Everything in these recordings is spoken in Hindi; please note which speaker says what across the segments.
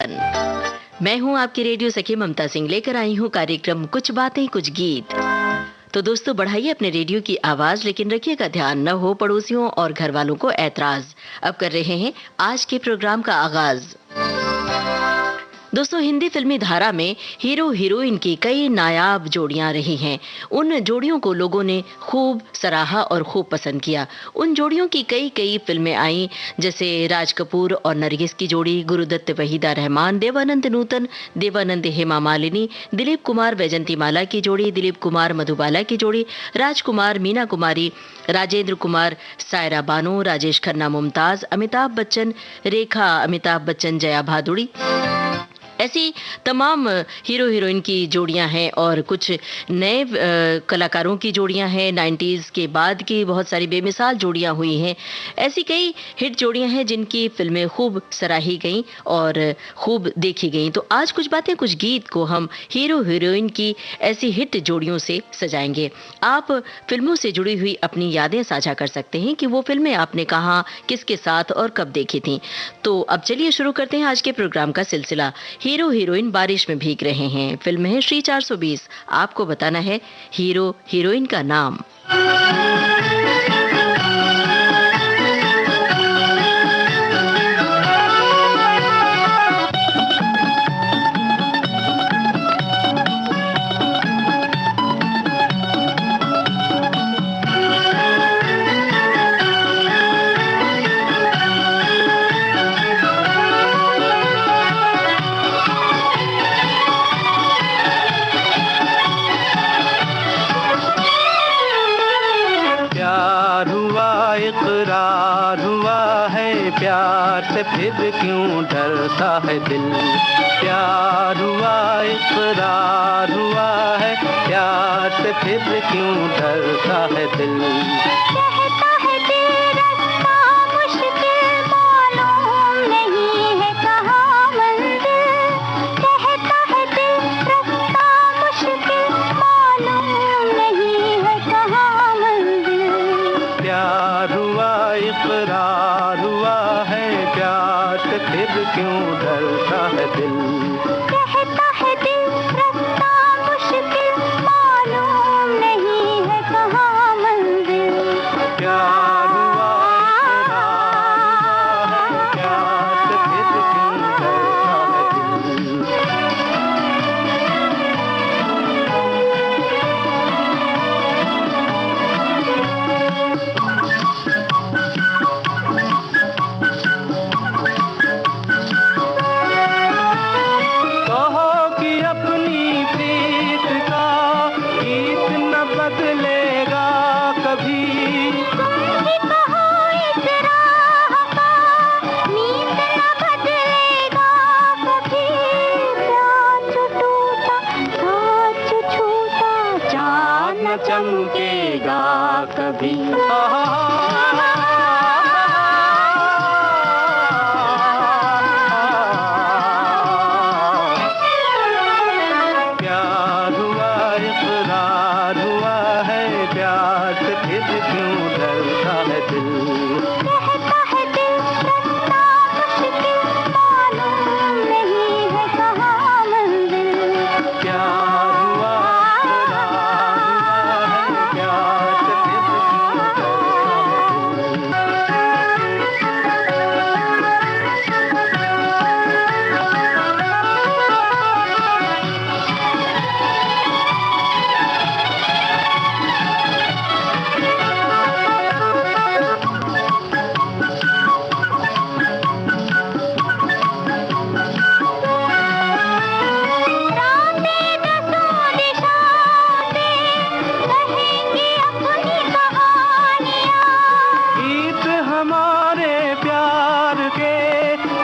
Speaker 1: मैं हूं आपकी रेडियो सखी ममता सिंह, लेकर आई हूं कार्यक्रम कुछ बातें कुछ गीत। तो दोस्तों, बढ़ाइए अपने रेडियो की आवाज, लेकिन रखिएगा ध्यान न हो पड़ोसियों और घर वालों को ऐतराज। अब कर रहे हैं आज के प्रोग्राम का आगाज। दोस्तों, हिंदी फिल्मी धारा में हीरो हीरोइन की कई नायाब जोड़ियां रही हैं। उन जोड़ियों को लोगों ने खूब सराहा और खूब पसंद किया। उन जोड़ियों की कई फिल्में आई, जैसे राज कपूर और नरगिस की जोड़ी, गुरुदत्त वहीदा रहमान, देवानंद नूतन, देवानंद हेमा मालिनी, दिलीप कुमार वैजंती माला की जोड़ी, दिलीप कुमार मधुबाला की जोड़ी, राजकुमार मीना कुमारी, राजेंद्र कुमार सायरा बानो, राजेश खन्ना मुमताज, अमिताभ बच्चन रेखा, अमिताभ बच्चन जया भादुड़ी। ऐसी तमाम हीरो हीरोइन की जोड़ियां हैं और कुछ नए कलाकारों की जोड़ियां हैं। 90s के बाद की बहुत सारी बेमिसाल जोड़ियां हुई हैं। ऐसी कई हिट जोड़ियां हैं जिनकी फिल्में खूब सराही गईं और खूब देखी गईं। तो आज कुछ बातें कुछ गीत को हम हीरो हीरोइन की ऐसी हिट जोड़ियों से सजाएंगे। आप फिल्मों से जुड़ी हुई अपनी यादें साझा कर सकते हैं कि वो फिल्में आपने कहाँ, किसके साथ और कब देखी थी। तो अब चलिए शुरू करते हैं आज के प्रोग्राम का सिलसिला। हीरो हीरोइन बारिश में भीग रहे हैं। फिल्म है श्री 420। आपको बताना है हीरो हीरोइन का नाम।
Speaker 2: इकरार हुआ है प्यार से, फिर क्यों डरता है दिल। प्यार हुआ, इकरार हुआ है प्यार से, फिर क्यों डरता है दिल।
Speaker 3: कहता है दिल रास्ता मुश्किल, मालूम नहीं है कहाँ मंजिल। कहता है दिल रास्ता मुश्किल, मालूम नहीं है कहाँ मंजिल।
Speaker 2: प्यार हुआ, इकरार हुआ है प्यार से, फिर क्यों डरता है दिल।
Speaker 3: कहता है दिल रास्ता मुश्किल, मालूम नहीं है कहाँ मंजिल।
Speaker 2: प्यार हुआ, इकरार हुआ है प्यार से, फिर क्यों डरता है दिल। चमकेगा कभी। प्यार हुआ, इकरार हुआ है प्यार से, फिर क्यों डरता है दिल।
Speaker 3: कहता है दिल रास्ता मुश्किल, मालूम नहीं है कहाँ मंजिल।
Speaker 2: प्यार हुआ,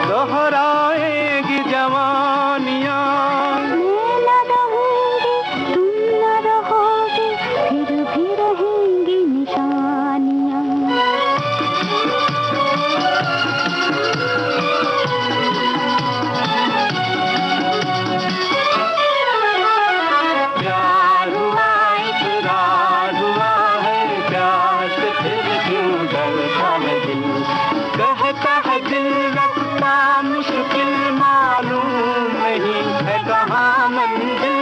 Speaker 2: दोहराएगी जवानियाँ।
Speaker 3: मैं न रहूंगी, तुम न रहोगे, फिर भी रहेंगी निशानियाँ।
Speaker 2: प्यार हुआ, इकरार हुआ है प्यार से, फिर क्यों डरता है दिल। कहता है दिल रास्ता मुश्किल, मालूम मंजिल,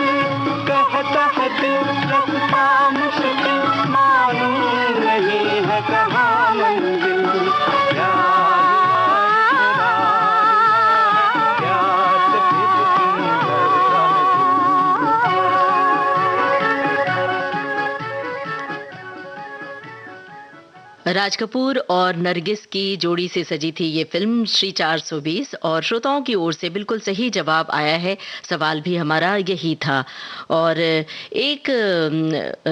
Speaker 2: कहता है दिल रास्ता मुश्किल, मालूम नहीं है कहाँ मंजिल।
Speaker 1: राज कपूर और नरगिस की जोड़ी से सजी थी ये फिल्म श्री 420 और श्रोताओं की ओर से बिल्कुल सही जवाब आया है। सवाल भी हमारा यही था। और एक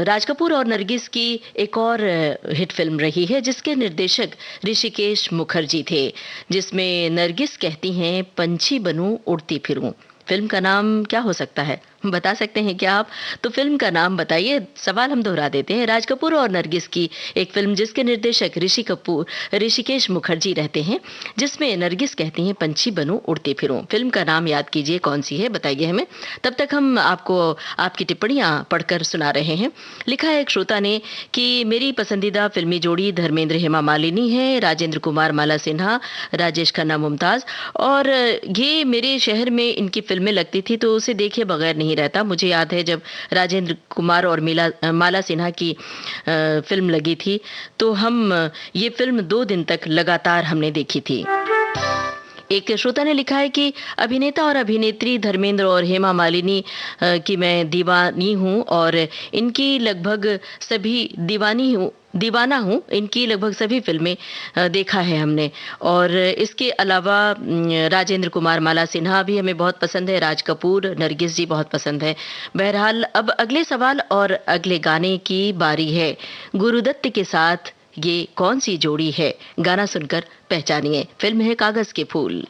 Speaker 1: राज कपूर और नरगिस की एक और हिट फिल्म रही है जिसके निर्देशक ऋषिकेश मुखर्जी थे, जिसमें नरगिस कहती हैं पंछी बनूं उड़ती फिरूं। फिल्म का नाम क्या हो सकता है, बता सकते हैं क्या आप? तो फिल्म का नाम बताइए। सवाल हम दोहरा देते हैं। राज कपूर और नरगिस की एक फिल्म जिसके निर्देशक ऋषिकेश मुखर्जी रहते हैं, जिसमें नरगिस कहती हैं पंछी बनूं उड़ते फिरूं। फिल्म का नाम याद कीजिए, कौन सी है बताइए हमें। तब तक हम आपको आपकी टिप्पणियां पढ़कर सुना रहे हैं। लिखा है एक श्रोता ने कि मेरी पसंदीदा फिल्मी जोड़ी धर्मेंद्र हेमा मालिनी है, राजेंद्र कुमार माला सिन्हा, राजेश खन्ना मुमताज, और ये मेरे शहर में इनकी फिल्में लगती थी तो उसे देखे बगैर नहीं रहता। मुझे याद है जब राजेंद्र कुमार और माला सिन्हा की फिल्म लगी थी तो हम ये फिल्म 2 दिन तक लगातार हमने देखी थी। एक श्रोता ने लिखा है कि अभिनेता और अभिनेत्री धर्मेंद्र और हेमा मालिनी की मैं दीवानी हूँ और इनकी लगभग सभी दीवाना हूँ। इनकी लगभग सभी फिल्में देखा है हमने। और इसके अलावा राजेंद्र कुमार माला सिन्हा भी हमें बहुत पसंद है, राज कपूर नरगिस जी बहुत पसंद है। बहरहाल अब अगले सवाल और अगले गाने की बारी है। गुरुदत्त के साथ ये कौन सी जोड़ी है? गाना सुनकर पहचानिए। फिल्म है कागज के फूल।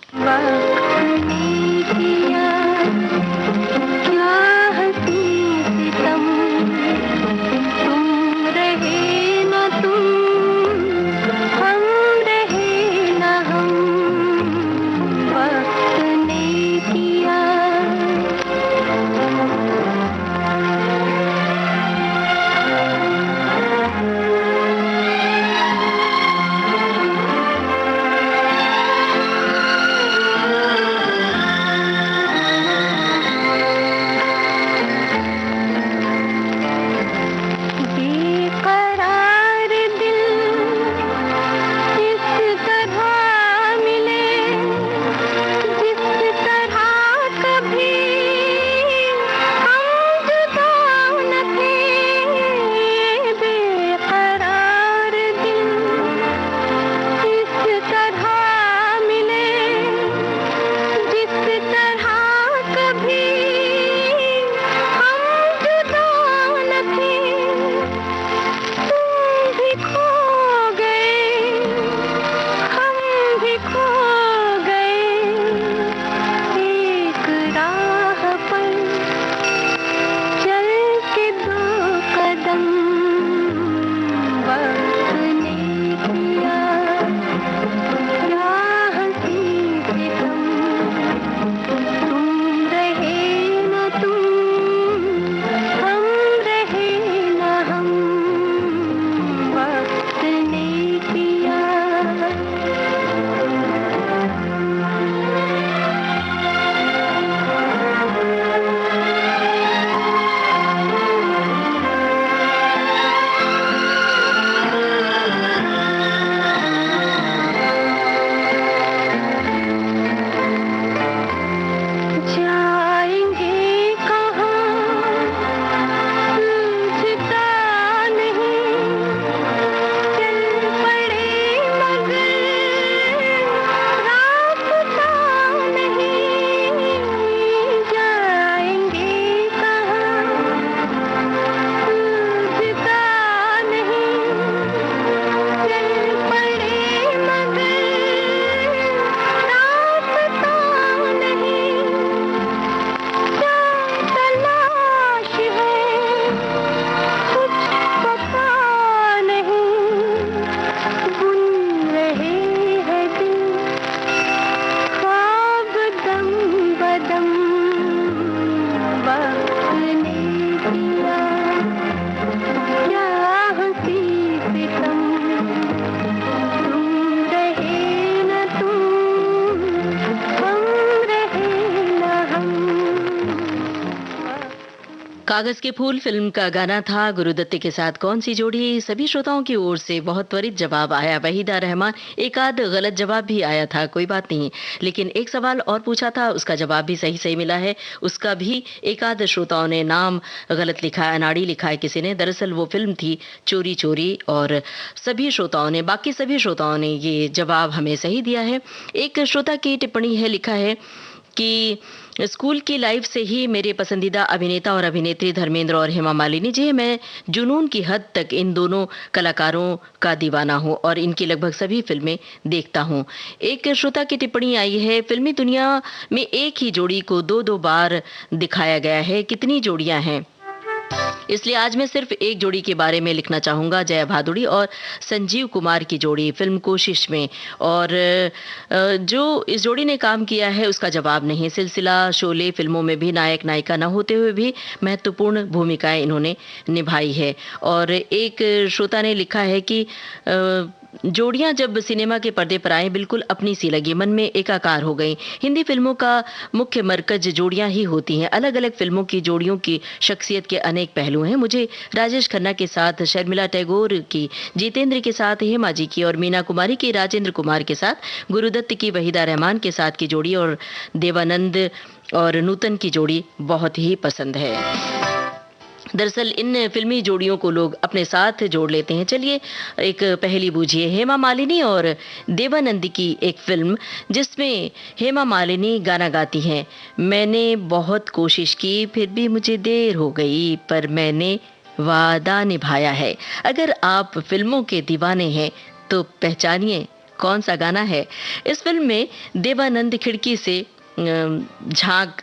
Speaker 1: कागज के फूल फिल्म का गाना था। गुरुदत्त के साथ कौन सी जोड़ी। सभी श्रोताओं की ओर से बहुत त्वरित जवाब आया। वहीदा रहमान, एक आध गलत जवाब भी आया था, कोई बात नहीं, लेकिन एक सवाल और पूछा था, उसका जवाब भी सही सही मिला है। उसका भी एक आध श्रोताओं ने नाम गलत लिखा है, अनाड़ी लिखा है किसी ने। दरअसल वो फिल्म थी चोरी चोरी, और बाकी सभी श्रोताओं ने ये जवाब हमें सही दिया है। एक श्रोता की टिप्पणी है, लिखा है कि स्कूल की लाइफ से ही मेरे पसंदीदा अभिनेता और अभिनेत्री धर्मेंद्र और हेमा मालिनी जी हैं। मैं जुनून की हद तक इन दोनों कलाकारों का दीवाना हूं और इनकी लगभग सभी फिल्में देखता हूं। एक श्रोता की टिप्पणी आई है, फिल्मी दुनिया में एक ही जोड़ी को दो दो बार दिखाया गया है, कितनी जोड़ियां हैं। इसलिए आज मैं सिर्फ एक जोड़ी के बारे में लिखना चाहूंगा, जया भादुड़ी और संजीव कुमार की जोड़ी फिल्म कोशिश में। और जो इस जोड़ी ने काम किया है उसका जवाब नहीं। सिलसिला, शोले फिल्मों में भी नायक नायिका न होते हुए भी महत्वपूर्ण भूमिकाएं इन्होंने निभाई है। और एक श्रोता ने लिखा है कि जोड़ियां जब सिनेमा के पर्दे पर आई बिल्कुल अपनी सी लगी, मन में एकाकार हो गई। हिंदी फिल्मों का मुख्य मरकज जोड़ियां ही होती हैं। अलग अलग फिल्मों की जोड़ियों की शख्सियत के अनेक पहलू हैं। मुझे राजेश खन्ना के साथ शर्मिला टैगोर की, जितेंद्र के साथ हेमा जी की, और मीना कुमारी की राजेंद्र कुमार के साथ गुरुदत्त की वहीदा रहमान के साथ की जोड़ी, और देवानंद और नूतन की जोड़ी बहुत ही पसंद है। दरअसल इन फिल्मी जोड़ियों को लोग अपने साथ जोड़ लेते हैं। चलिए एक पहेली बूझिए। हेमा मालिनी और देवानंद की एक फिल्म जिसमें हेमा मालिनी गाना गाती हैं, मैंने बहुत कोशिश की फिर भी मुझे देर हो गई, पर मैंने वादा निभाया है। अगर आप फिल्मों के दीवाने हैं तो पहचानिए कौन सा गाना है। इस फिल्म में देवानंद खिड़की से झांक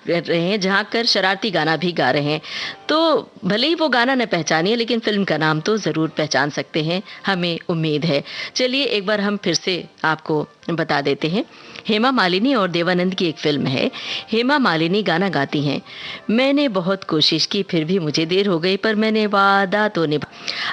Speaker 1: कर शरारती गाना भी गा रहे हैं। तो भले ही वो गाना न पहचानिए, लेकिन फिल्म का नाम तो जरूर पहचान सकते हैं, हमें उम्मीद है। चलिए एक बार हम फिर से आपको बता देते हैं। हेमा मालिनी और देवानंद की एक फिल्म है। हेमा मालिनी गाना गाती हैं, मैंने बहुत कोशिश की फिर भी मुझे देर हो गई, पर मैंने वादा तो निभा।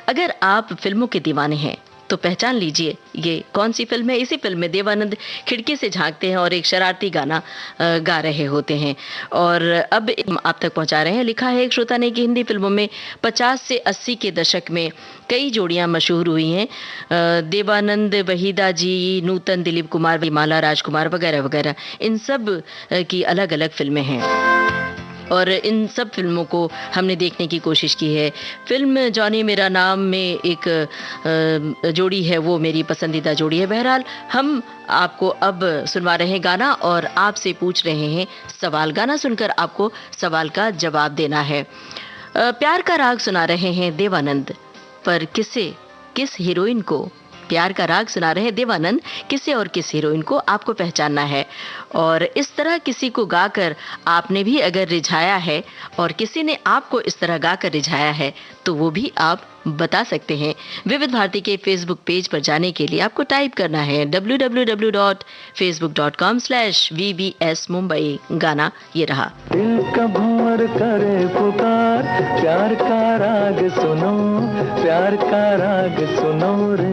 Speaker 1: अगर आप फिल्मों के दीवाने हैं तो पहचान लीजिए ये कौन सी फिल्म है। इसी फिल्म में देवानंद खिड़की से झांकते हैं और एक शरारती गाना गा रहे होते हैं। और अब आप तक पहुंचा रहे हैं। लिखा है एक श्रोता ने कि हिंदी फिल्मों में 50 से 80 के दशक में कई जोड़ियां मशहूर हुई हैं। देवानंद, वहीदा जी, नूतन, दिलीप कुमार, माला राजकुमार वगैरह वगैरह, इन सब की अलग अलग फिल्में हैं और इन सब फिल्मों को हमने देखने की कोशिश की है। फिल्म जॉनी मेरा नाम में एक जोड़ी है, वो मेरी पसंदीदा जोड़ी है। बहरहाल हम आपको अब सुनवा रहे हैं गाना और आपसे पूछ रहे हैं सवाल। गाना सुनकर आपको सवाल का जवाब देना है। प्यार का राग सुना रहे हैं देवानंद, पर किस हीरोइन को प्यार का राग सुना रहे हैं देवानंद, किसे और किस हीरोइन को आपको पहचानना है। और इस तरह किसी को गाकर आपने भी अगर रिझाया है और किसी ने आपको इस तरह गाकर रिझाया है तो वो भी आप बता सकते हैं। विविध भारती के फेसबुक पेज पर जाने के लिए आपको टाइप करना है www.facebook.com/VBS मुंबई। गाना ये रहा।
Speaker 2: दिल का भंवर करे पुकार, प्यार का राग सुनो, प्यार का राग सुनो रे।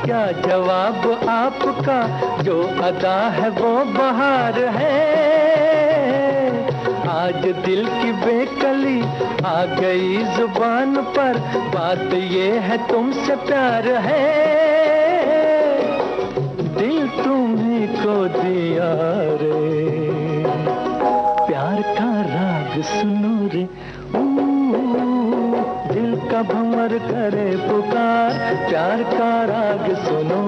Speaker 2: क्या जवाब आपका, जो अदा है वो बहार है। आज दिल की बेकली आ गई जुबान पर, बात ये है तुमसे प्यार है। दिल तुम्हीं को दिया रे, प्यार का राग सुनो रे। दिल का भंवर करे पुकार, प्यार का राग सुनो,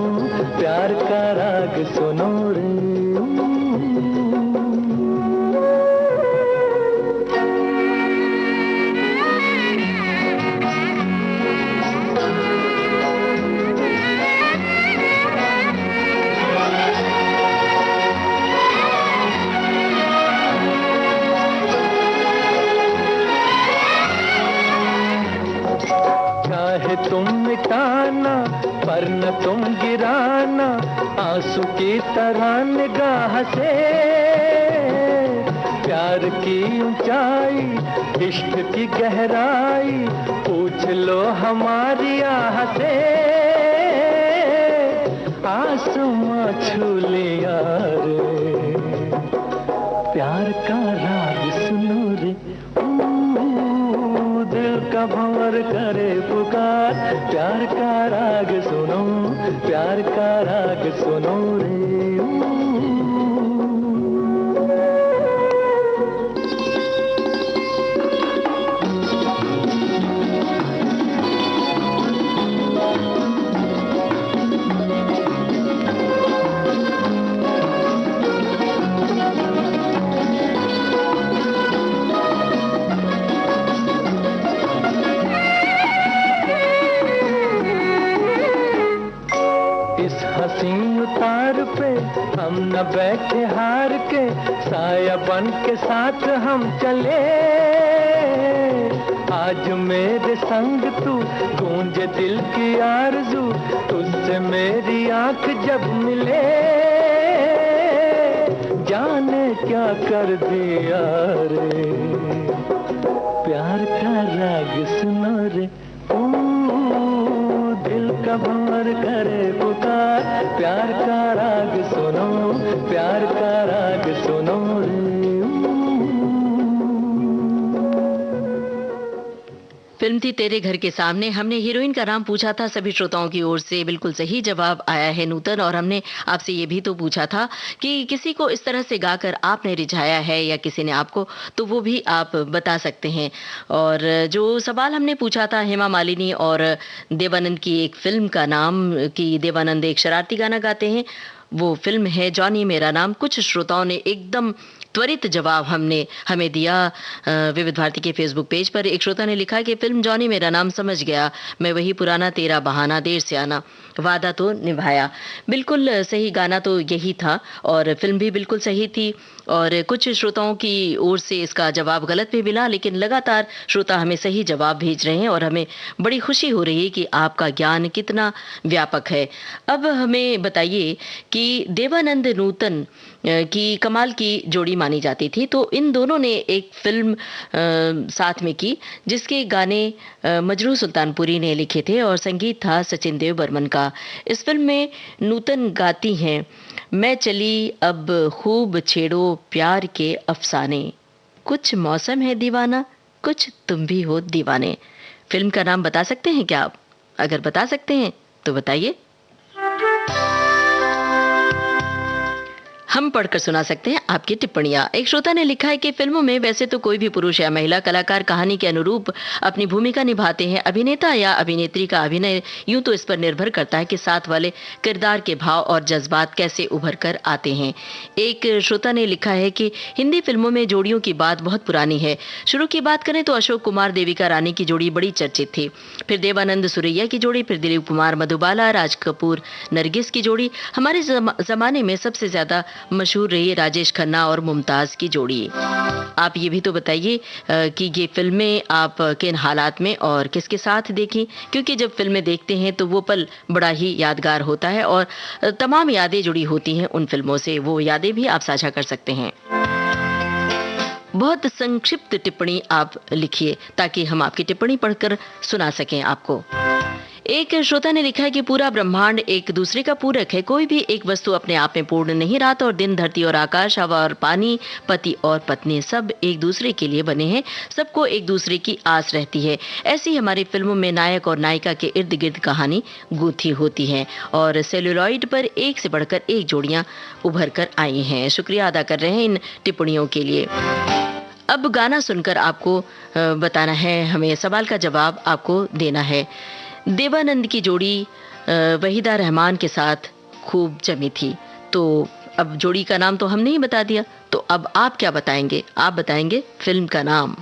Speaker 2: प्यार का राग सुनो रे। तुम मिटाना पर न तुम गिराना, बहाना, आंसू की तरह निगाह से। प्यार की ऊंचाई, इश्क की गहराई, पूछ लो हमारी आह से। आसमां छू लिया रे, प्यार का राग सुनो रे, दिल का भंवर करे पुकार। प्यार का राग सुनो, प्यार का राग सुनो रे। हम न बैठे हार के, साया बन के साथ हम चले। आज मेरे संग तू, गूंजे दिल की आरज़ू, तुझसे मेरी आंख जब मिले। जाने क्या कर दिया रे, प्यार का राग सुनो रे, दिल का भंवर करे पुकार। प्यार का राग सुनो, प्यार का राग सुनो रे।
Speaker 1: फिल्म थी तेरे घर के सामने। हमने हीरोइन का नाम पूछा था सभी श्रोताओं की ओर से, बिल्कुल सही जवाब आया है नूतन। और हमने आपसे ये भी तो पूछा था कि किसी को इस तरह से गाकर आपने रिझाया है या किसी ने आपको, तो वो भी आप बता सकते हैं। और जो सवाल हमने पूछा था हेमा मालिनी और देवानंद की एक फिल्म का नाम, कि देवानंद एक शरारती गाना गाते हैं, वो फिल्म है जॉनी मेरा नाम। कुछ श्रोताओं ने एकदम त्वरित जवाब हमें दिया विविध भारती के फेसबुक पेज पर। एक श्रोता ने लिखा कि फिल्म जॉनी मेरा नाम, समझ गया मैं वही पुराना तेरा बहाना, देर से आना, वादा तो निभाया। बिल्कुल सही गाना तो यही था और फिल्म भी बिल्कुल सही थी। और कुछ श्रोताओं की ओर से इसका जवाब गलत भी मिला, लेकिन लगातार श्रोता हमें सही जवाब भेज रहे हैं और हमें बड़ी खुशी हो रही है कि आपका ज्ञान कितना व्यापक है। अब हमें बताइए कि देवानंद नूतन की कमाल की जोड़ी मानी जाती थी, तो इन दोनों ने एक फिल्म साथ में की जिसके गाने मजरू सुल्तानपुरी ने लिखे थे और संगीत था सचिन देव बर्मन का। इस फिल्म में नूतन गाती हैं, मैं चली अब खूब छेड़ो प्यार के अफसाने, कुछ मौसम है दीवाना, कुछ तुम भी हो दीवाने। फिल्म का नाम बता सकते हैं क्या आप? अगर बता सकते हैं तो बताइए, हम पढ़कर सुना सकते हैं आपकी टिप्पणियां। एक श्रोता ने लिखा है कि फिल्मों में वैसे तो कोई भी पुरुष या महिला कलाकार कहानी के अनुरूप अपनी भूमिका निभाते हैं। अभिनेता या अभिनेत्री का अभिनय यूं तो इस पर निर्भर करता है कि साथ वाले किरदार के भाव और जज्बात कैसे उभर कर आते हैं। एक श्रोता ने लिखा है कि हिंदी फिल्मों में जोड़ियों की बात बहुत पुरानी है। शुरू की बात करें तो अशोक कुमार देविका रानी की जोड़ी बड़ी चर्चित थी, फिर देवानंद सुरैया की जोड़ी, फिर दिलीप कुमार मधुबाला, राज कपूर नरगिस की जोड़ी। हमारे जमाने में सबसे ज्यादा मशहूर रही है राजेश खन्ना और मुमताज की जोड़ी। आप ये भी तो बताइए कि ये फिल्में आप किन हालात में और किसके साथ देखी, क्योंकि जब फिल्में देखते हैं तो वो पल बड़ा ही यादगार होता है और तमाम यादें जुड़ी होती हैं उन फिल्मों से। वो यादें भी आप साझा कर सकते हैं। बहुत संक्षिप्त टिप्पणी आप लिखिए ताकि हम आपकी टिप्पणी पढ़कर सुना सकें आपको। एक श्रोता ने लिखा है कि पूरा ब्रह्मांड एक दूसरे का पूरक है, कोई भी एक वस्तु अपने आप में पूर्ण नहीं। रात और दिन, धरती और आकाश, हवा और पानी, पति और पत्नी, सब एक दूसरे के लिए बने हैं, सबको एक दूसरे की आस रहती है। ऐसी हमारी फिल्मों में नायक और नायिका के इर्द गिर्द कहानी गूंथी होती है और सेलुलॉइड पर एक से बढ़कर एक जोड़ियां उभर कर आई हैं। शुक्रिया अदा कर रहे हैं इन टिप्पणियों के लिए। अब गाना सुनकर आपको बताना है, हमें सवाल का जवाब आपको देना है। देवानंद की जोड़ी वहीदा रहमान के साथ खूब जमी थी, तो अब जोड़ी का नाम तो हमने ही बता दिया, तो अब आप क्या बताएंगे? आप बताएंगे फिल्म का नाम।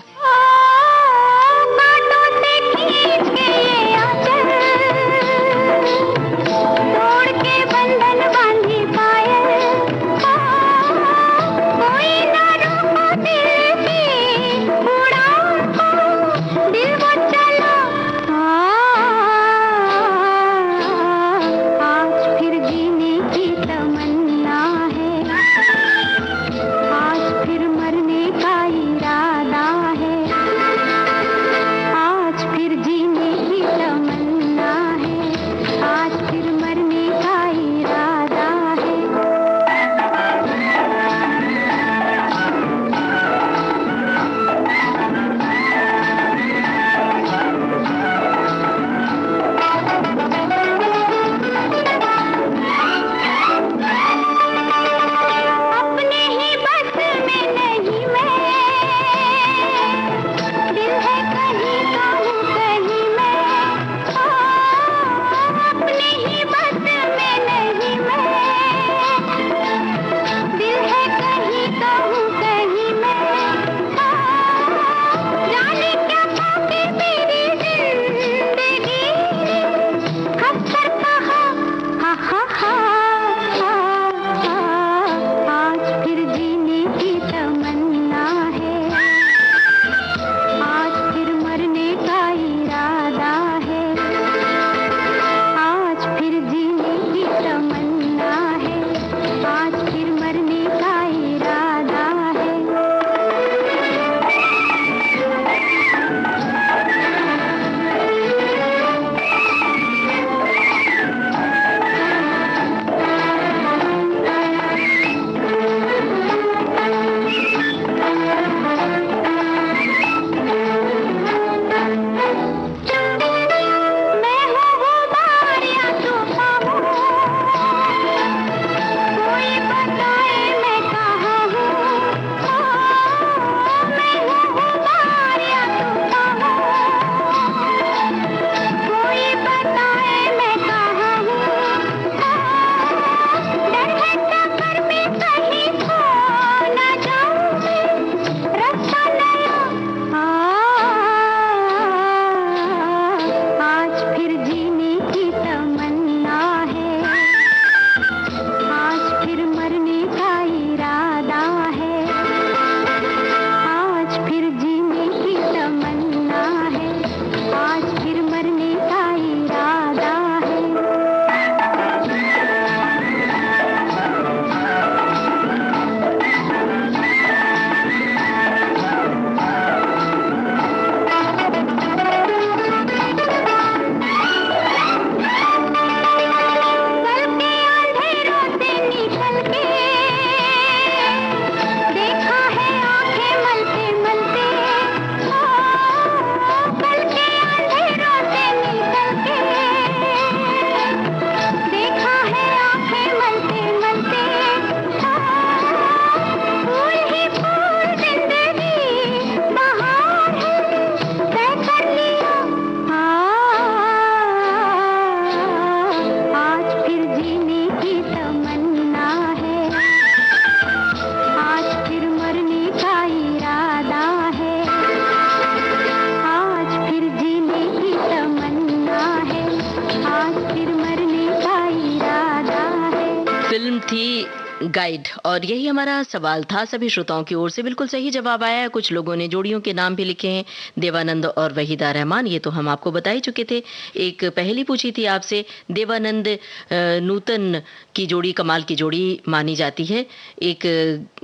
Speaker 3: फिर
Speaker 1: फिल्म थी गाइड और यही हमारा सवाल था सभी श्रोताओं की ओर से। बिल्कुल सही जवाब आया है। कुछ लोगों ने जोड़ियों के नाम भी लिखे हैं, देवानंद और वहीदा रहमान, ये तो हम आपको बता ही चुके थे। एक पहेली पूछी थी आपसे, देवानंद नूतन की जोड़ी कमाल की जोड़ी मानी जाती है। एक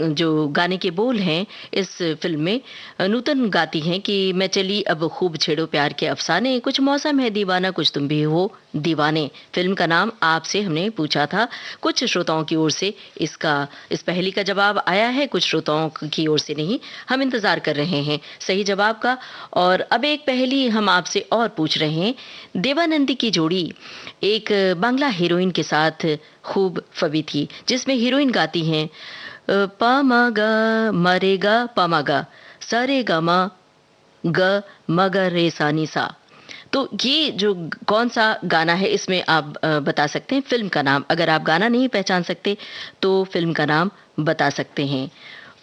Speaker 1: जो गाने के बोल हैं इस फिल्म में, नूतन गाती हैं कि मैं चली अब खूब छेड़ो प्यार के अफसाने, कुछ मौसम है दीवाना कुछ तुम भी हो दीवाने। फिल्म का नाम आपसे हमने पूछा था। कुछ श्रोताओं की ओर से इस पहेली का जवाब आया है, कुछ श्रोताओं की ओर से नहीं। हम इंतजार कर रहे हैं सही जवाब का। और अब एक पहेली हम आपसे और पूछ रहे हैं। देवानंदी की जोड़ी एक बांग्ला हीरोइन के साथ खूब फबी थी, जिसमें हीरोइन गाती हैं पामागा मरेगा पामागा सरेगा ग मगर रे सा नी सा। तो ये जो कौन सा गाना है इसमें आप बता सकते हैं फिल्म का नाम। अगर आप गाना नहीं पहचान सकते तो फिल्म का नाम बता सकते हैं।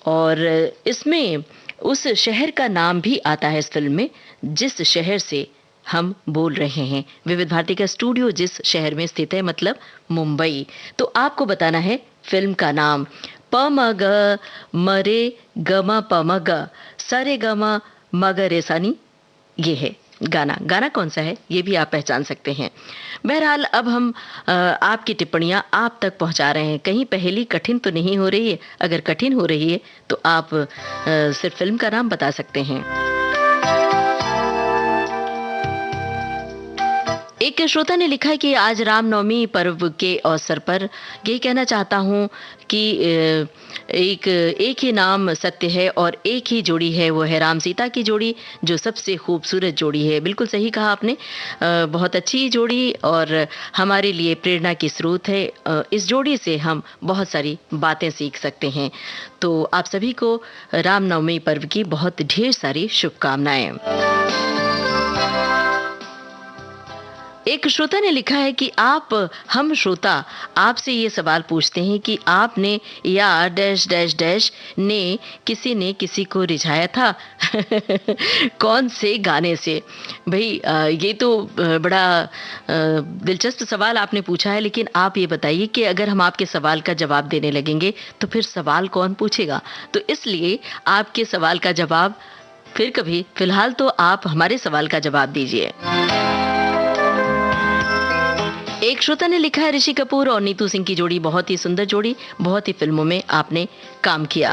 Speaker 1: और इसमें उस शहर का नाम भी आता है इस फिल्म में जिस शहर से हम बोल रहे हैं। विविध भारती का स्टूडियो जिस शहर में स्थित है, मतलब मुंबई। तो आपको बताना है फिल्म का नाम। प म ग मरे गमा प म ग सरे गमा मगर सानी, ये है गाना कौन सा है ये भी आप पहचान सकते हैं। बहरहाल अब हम आपकी टिप्पणियां आप तक पहुंचा रहे हैं। कहीं पहेली कठिन तो नहीं हो रही है? अगर कठिन हो रही है तो आप सिर्फ फिल्म का नाम बता सकते हैं। एक श्रोता ने लिखा है कि आज रामनवमी पर्व के अवसर पर यही कहना चाहता हूँ कि एक ही नाम सत्य है और एक ही जोड़ी है, वो है राम सीता की जोड़ी, जो सबसे खूबसूरत जोड़ी है। बिल्कुल सही कहा आपने, बहुत अच्छी जोड़ी और हमारे लिए प्रेरणा की स्रोत है। इस जोड़ी से हम बहुत सारी बातें सीख सकते हैं। तो आप सभी को रामनवमी पर्व की बहुत ढेर सारी शुभकामनाएं। एक श्रोता ने लिखा है कि हम श्रोता आपसे ये सवाल पूछते हैं कि आपने या डैश डैश डैश ने किसी को रिझाया था कौन से गाने से? भाई ये तो बड़ा दिलचस्प सवाल आपने पूछा है, लेकिन आप ये बताइए कि अगर हम आपके सवाल का जवाब देने लगेंगे तो फिर सवाल कौन पूछेगा? तो इसलिए आपके सवाल का जवाब फिर कभी, फिलहाल तो आप हमारे सवाल का जवाब दीजिए। एक श्रोता ने लिखा है ऋषि कपूर और नीतू सिंह की जोड़ी बहुत ही सुंदर जोड़ी, बहुत ही फिल्मों में आपने काम किया।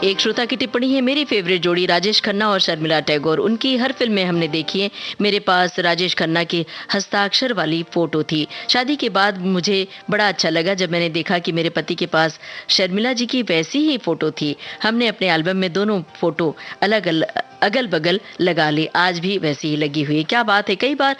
Speaker 1: एक श्रोता की टिप्पणी है मेरी फेवरेट जोड़ी राजेश खन्ना और शर्मिला टैगोर, उनकी हर फिल्म में हमने देखी है। मेरे पास राजेश खन्ना की हस्ताक्षर वाली फोटो थी। शादी के बाद मुझे बड़ा अच्छा लगा जब मैंने देखा कि मेरे पति के पास शर्मिला जी की वैसी ही फोटो थी। हमने अपने एल्बम में दोनों फोटो अगल बगल लगा ली, आज भी वैसी ही लगी हुई। क्या बात है, कई बार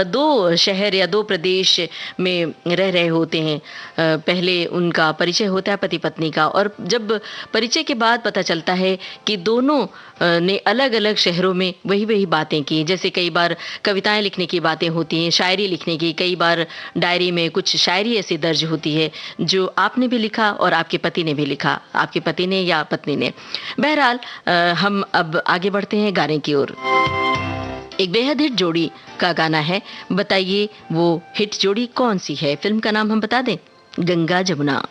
Speaker 1: दो शहर या दो प्रदेश में रह रहे होते हैं, पहले उनका परिचय होता है पति पत्नी का, और जब परिचय के बाद पता चलता है कि दोनों ने अलग अलग शहरों में वही बातें की। जैसे कई बार कविताएं लिखने की बातें होती हैं, शायरी लिखने की, कई बार डायरी में कुछ शायरी ऐसी दर्ज होती है जो आपने भी लिखा और आपके पति ने भी लिखा, आपके पति ने या पत्नी ने। बहरहाल हम अब आगे बढ़ते हैं गाने की ओर। एक बेहद हिट जोड़ी का गाना है, बताइए वो हिट जोड़ी कौन सी है? फिल्म का नाम हम बता दें, गंगा जमुना।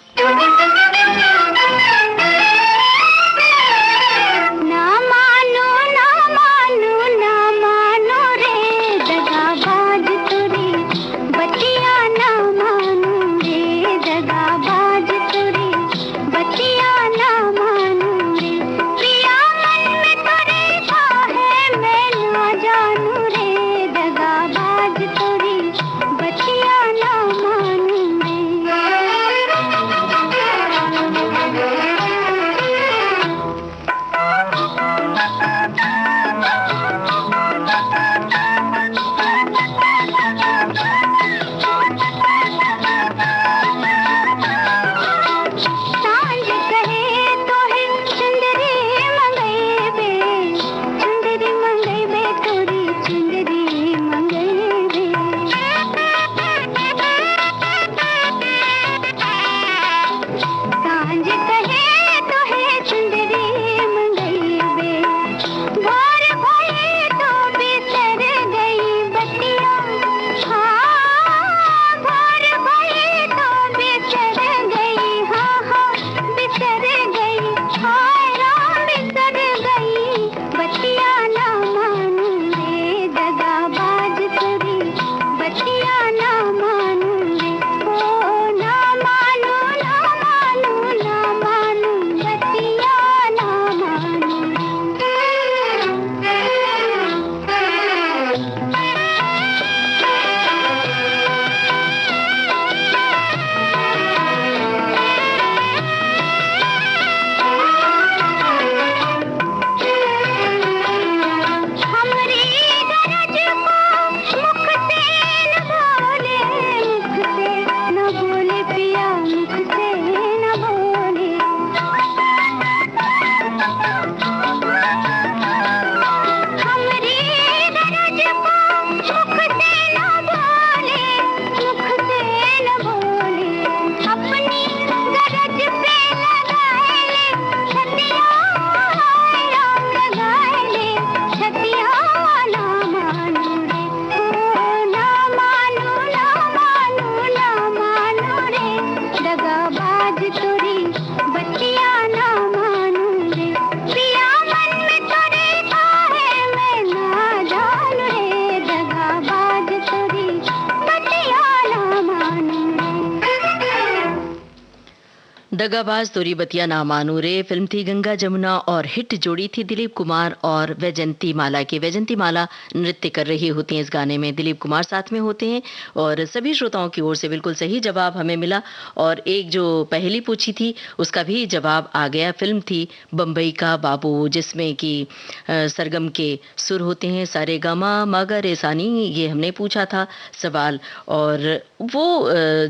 Speaker 1: दगाबाज तोरी बतिया ना मानू रे फिल्म थी गंगा जमुना और हिट जोड़ी थी दिलीप कुमार और वैजंती माला की। वैजंती माला नृत्य कर रही होती हैं इस गाने में, दिलीप कुमार साथ में होते हैं और सभी श्रोताओं की ओर से बिल्कुल सही जवाब हमें मिला। और एक जो पहली पूछी थी उसका भी जवाब आ गया। फिल्म थी बम्बई का बाबू, जिसमें कि सरगम के सुर होते हैं, सारे गामा मागा रे सानी। ये हमने पूछा था सवाल और वो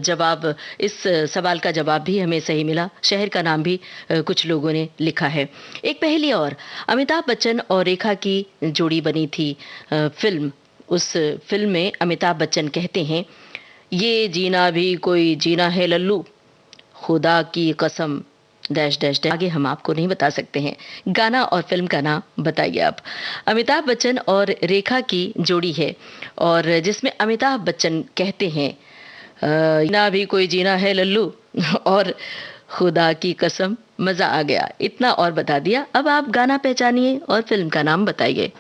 Speaker 1: जवाब, इस सवाल का जवाब भी हमें सही मिला। शहर का नाम भी कुछ लोगों ने लिखा है। एक पहेली और, अमिताभ बच्चन और रेखा की जोड़ी बनी थी फिल्म। उस फिल्म में अमिताभ बच्चन कहते हैं, ये जीना भी कोई जीना है लल्लू, खुदा की कसम डैश डैश डैश। आगे हम आपको नहीं बता सकते हैं। गाना और फिल्म का नाम बताइए आप। अमिताभ बच्चन और रेखा की जोड़ी है और जिसमें अमिताभ बच्चन कहते हैं, जीना भी कोई जीना है लल्लू और खुदा की कसम मजा आ गया। इतना और बता दिया। अब आप गाना पहचानिए और फिल्म का नाम बताइए।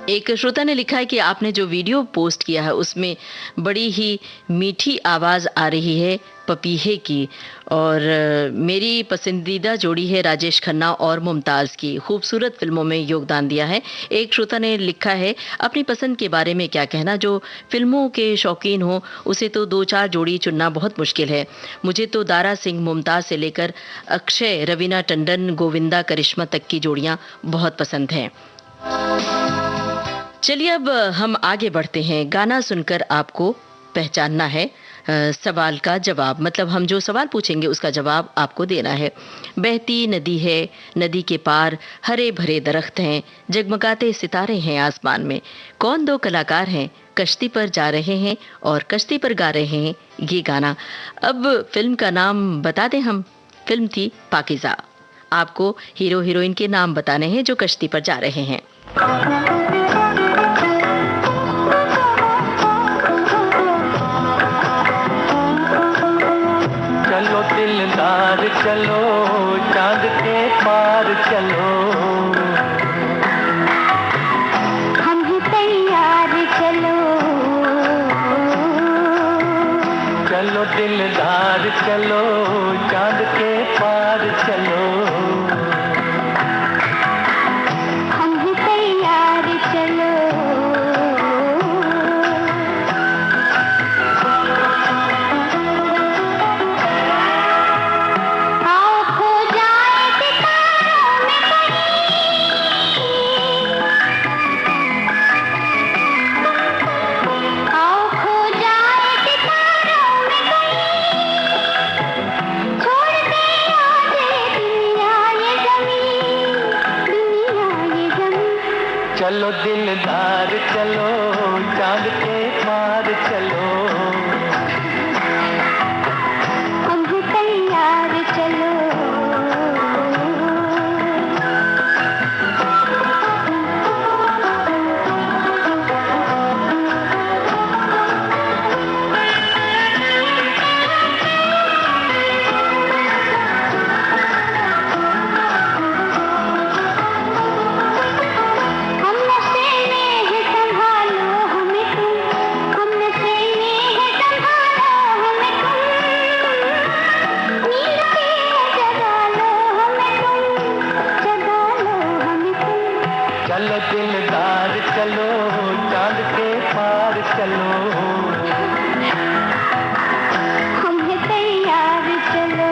Speaker 1: एक श्रोता ने लिखा है कि आपने जो वीडियो पोस्ट किया है उसमें बड़ी ही मीठी आवाज आ रही है पपीहे की और मेरी पसंदीदा जोड़ी है राजेश खन्ना और मुमताज की। खूबसूरत फिल्मों में योगदान दिया है। एक श्रोता ने लिखा है, अपनी पसंद के बारे में क्या कहना, जो फिल्मों के शौकीन हो उसे तो 2-4 जोड़ी चुनना बहुत मुश्किल है। मुझे तो दारा सिंह मुमताज से लेकर अक्षय, रवीना टंडन, गोविंदा, करिश्मा तक की जोड़ियां बहुत पसंद हैं। चलिए अब हम आगे बढ़ते हैं। गाना सुनकर आपको पहचानना है सवाल का जवाब, मतलब हम जो सवाल पूछेंगे उसका जवाब आपको देना है। बहती नदी है, नदी के पार हरे भरे दरख्त हैं, जगमगाते सितारे हैं आसमान में। कौन 2 कलाकार हैं, कश्ती पर जा रहे हैं और कश्ती पर गा रहे हैं ये गाना। अब फिल्म का नाम बता दें हम। फिल्म थी पाकीज़ा। आपको हीरो हीरोइन के नाम बताने हैं जो कश्ती पर जा रहे हैं।
Speaker 2: चलो दिलदार चलो, चांद के पार चलो,
Speaker 3: हम ही तैयार चलो,
Speaker 2: चलो दिलदार चलो, चांद के पार चलो,
Speaker 3: हम ही तैयार चलो।
Speaker 2: चलो दिलदार चलो, चांद के पार चलो,
Speaker 3: हम ही तैयार चलो।
Speaker 2: चलो दिलदार चलो, चांद के पार चलो,
Speaker 3: हम ही तैयार चलो।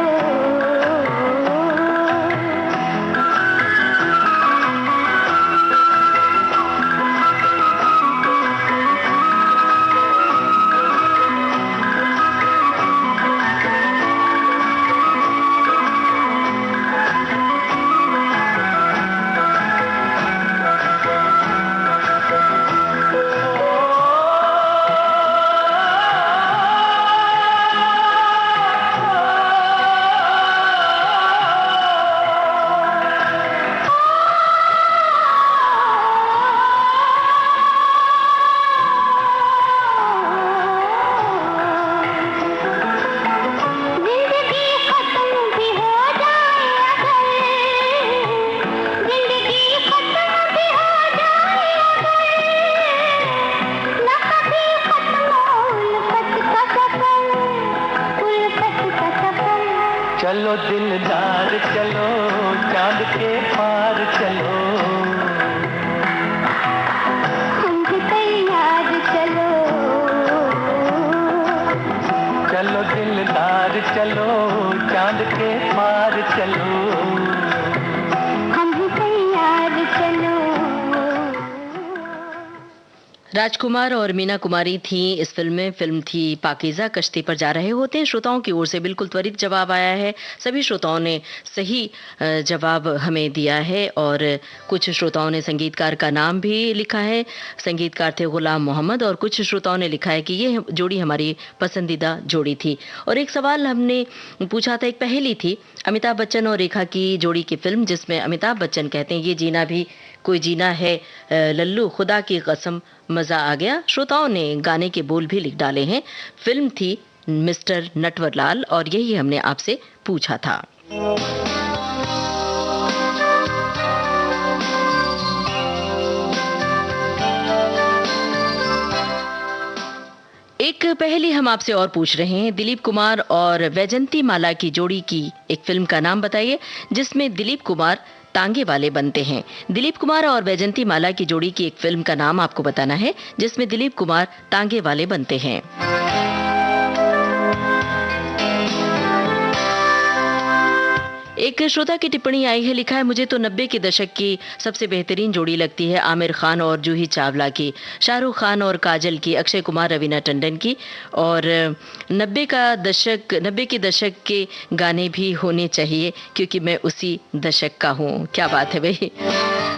Speaker 1: राजकुमार और मीना कुमारी थी इस फिल्म में। फिल्म थी पाकीज़ा। कश्ती पर जा रहे होते हैं। श्रोताओं की ओर से बिल्कुल त्वरित जवाब आया है। सभी श्रोताओं ने सही जवाब हमें दिया है और कुछ श्रोताओं ने संगीतकार का नाम भी लिखा है। संगीतकार थे गुलाम मोहम्मद। और कुछ श्रोताओं ने लिखा है कि ये जोड़ी हमारी पसंदीदा जोड़ी थी। और एक सवाल हमने पूछा था, एक पहेली थी, अमिताभ बच्चन और रेखा की जोड़ी की फिल्म, जिसमें अमिताभ बच्चन कहते हैं ये जीना भी कोई जीना है लल्लू, खुदा की कसम मजा आ गया। श्रोताओं ने गाने के बोल भी लिख डाले हैं। फिल्म थी मिस्टर नटवरलाल और यही हमने आपसे पूछा था। एक पहेली हम आपसे और पूछ रहे हैं। दिलीप कुमार और वैजंती माला की जोड़ी की एक फिल्म का नाम बताइए जिसमें दिलीप कुमार तांगे वाले बनते हैं। दिलीप कुमार और वैजंती माला की जोड़ी की एक फिल्म का नाम आपको बताना है जिसमें दिलीप कुमार तांगे वाले बनते हैं। एक श्रोता की टिप्पणी आई है, लिखा है मुझे तो 90 के दशक की सबसे बेहतरीन जोड़ी लगती है आमिर खान और जूही चावला की, शाहरुख खान और काजल की, अक्षय कुमार रवीना टंडन की। और 90 के दशक के गाने भी होने चाहिए क्योंकि मैं उसी दशक का हूँ। क्या बात है भाई।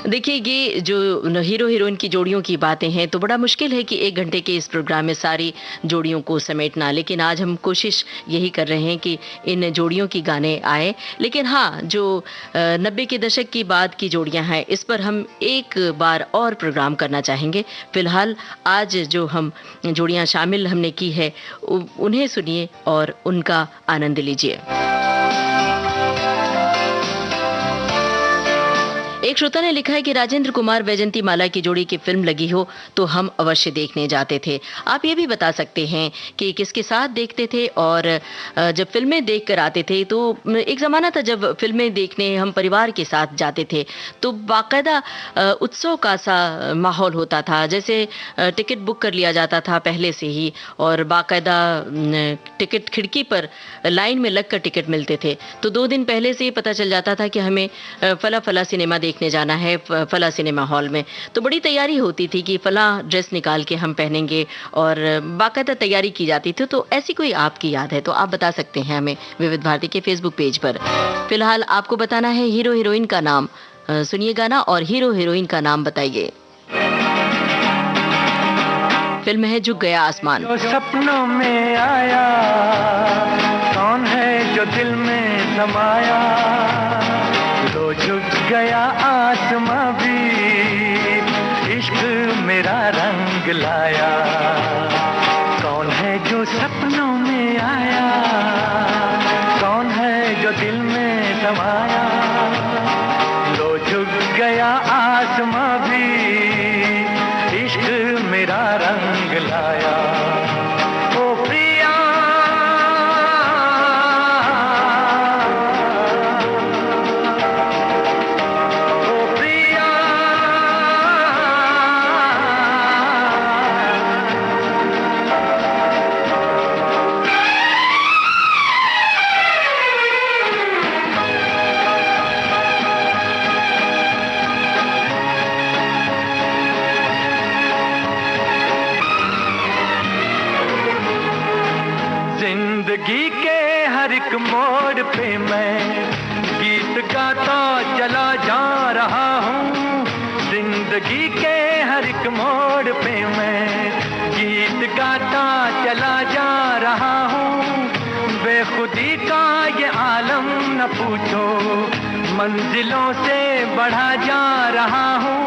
Speaker 1: देखिए, ये जो हीरो हीरोइन की जोड़ियों की बातें हैं तो बड़ा मुश्किल है कि 1 घंटे के इस प्रोग्राम में सारी जोड़ियों को समेटना, लेकिन आज हम कोशिश यही कर रहे हैं कि इन जोड़ियों की गाने आए। लेकिन हाँ, जो 90 के दशक की बाद की जोड़ियां हैं इस पर हम एक बार और प्रोग्राम करना चाहेंगे। फिलहाल आज जो हम जोड़ियां शामिल हमने की है उन्हें सुनिए और उनका आनंद लीजिए। एक श्रोता ने लिखा है कि राजेंद्र कुमार वैजंती माला की जोड़ी की फिल्म लगी हो तो हम अवश्य देखने जाते थे। आप ये भी बता सकते हैं कि किसके साथ देखते थे और जब फिल्में देख कर आते थे तो एक ज़माना था जब फिल्में देखने हम परिवार के साथ जाते थे तो बाकायदा उत्सव का सा माहौल होता था। जैसे टिकट बुक कर लिया जाता था पहले से ही और बाकायदा टिकट खिड़की पर लाइन में लगकर टिकट मिलते थे। तो 2 दिन पहले से ही पता चल जाता था कि हमें फला फला सिनेमा देखने जाना है फला सिनेमा हॉल में। तो बड़ी तैयारी होती थी कि फला ड्रेस निकाल के हम पहनेंगे और बाकायदा तैयारी की जाती थी। तो ऐसी कोई आपकी याद है तो आप बता सकते हैं हमें विविध भारती के फेसबुक पेज पर। फिलहाल आपको बताना है हीरो हीरोइन का नाम। सुनिए गाना और हीरो हीरोइन का नाम बताइए। फिल्म है झुक गया आसमान।
Speaker 2: जो सपनों में आया कौन है जो दिल में समाया, तो झुक गया आसमां भी इश्क मेरा रंग लाया। कौन है जो सपनों में आया, कौन है जो दिल में समाया, तो झुक गया आसमां भी इश्क मेरा रंग लाया। ओ प्रिया जिंदगी के हर एक मोड़ पे मैं गीत गाता चला जा रहा हूँ। जिंदगी के हर एक मोड़ पे मैं गीत गाता चला जा रहा हूँ। बेखुदी का ये आलम न पूछो, मंजिलों से बढ़ा जा रहा हूँ,